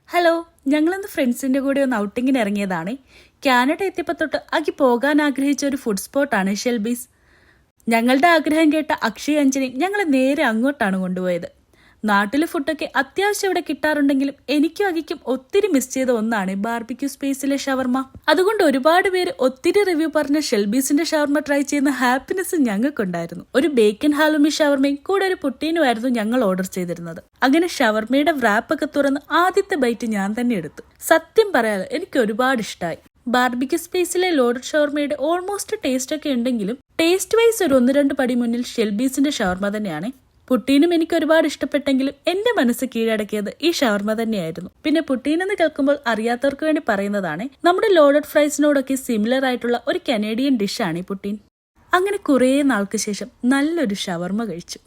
Hello, ഞങ്ങളിന്ന് ഫ്രണ്ട്സിൻ്റെ കൂടെ ഒന്ന് ഔട്ടിങ്ങിന് ഇറങ്ങിയതാണ്. കാനഡ എത്തിയപ്പോൾ തൊട്ട് അകി പോകാൻ ആഗ്രഹിച്ച ഒരു ഫുഡ് സ്പോട്ടാണ് ഷെൽബീസ്. ഞങ്ങളുടെ ആഗ്രഹം കേട്ട അക്ഷയ് അഞ്ജനയും ഞങ്ങൾ നേരെ അങ്ങോട്ടാണ് കൊണ്ടുപോയത്. നാട്ടിലെ ഫുഡൊക്കെ അത്യാവശ്യം ഇവിടെ കിട്ടാറുണ്ടെങ്കിലും എനിക്കും അകിക്കും ഒത്തിരി മിസ് ചെയ്ത ഒന്നാണ് ബാർബിക്യൂ സ്പേസിലെ ഷവർമ. അതുകൊണ്ട് ഒരുപാട് പേര് ഒത്തിരി റിവ്യൂ പറഞ്ഞ ഷെൽബീസിന്റെ ഷവർമ ട്രൈ ചെയ്യുന്ന ഹാപ്പിനെസ് ഞങ്ങൾക്കുണ്ടായിരുന്നു. ഒരു ബേക്കൻ ഹാലുമി ഷവർമയും കൂടെ ഒരു പുട്ടീനുമായിരുന്നു ഞങ്ങൾ ഓർഡർ ചെയ്തിരുന്നത്. അങ്ങനെ ഷവർമയുടെ വ്രാപ്പൊക്കെ തുറന്ന് ആദ്യത്തെ ബൈറ്റ് ഞാൻ തന്നെ എടുത്തു. സത്യം പറയാലോ, എനിക്ക് ഒരുപാട് ഇഷ്ടമായി. ബാർബിക്യൂ സ്പേസിലെ ലോഡഡ് ഷവർമയുടെ ഓൾമോസ്റ്റ് ടേസ്റ്റ് ഒക്കെ ഉണ്ടെങ്കിലും ടേസ്റ്റ് വൈസ് ഒരു 1-2 പടി മുന്നിൽ ഷെൽബീസിന്റെ ഷവർമ തന്നെയാണ്. പുട്ടീനും എനിക്ക് ഒരുപാട് ഇഷ്ടപ്പെട്ടെങ്കിലും എന്റെ മനസ്സ് കീഴടക്കിയത് ഈ ഷവർമ തന്നെയായിരുന്നു. പിന്നെ പുട്ടീൻ എന്ന് കേൾക്കുമ്പോൾ അറിയാത്തവർക്ക് വേണ്ടി പറയുന്നതാണ്, നമ്മുടെ ലോഡഡ് ഫ്രൈസിനോടൊക്കെ സിമിലർ ആയിട്ടുള്ള ഒരു കനേഡിയൻ ഡിഷാണ് ഈ പുട്ടീൻ. അങ്ങനെ കുറേ നാൾക്ക് ശേഷം നല്ലൊരു ഷവർമ കഴിച്ചു.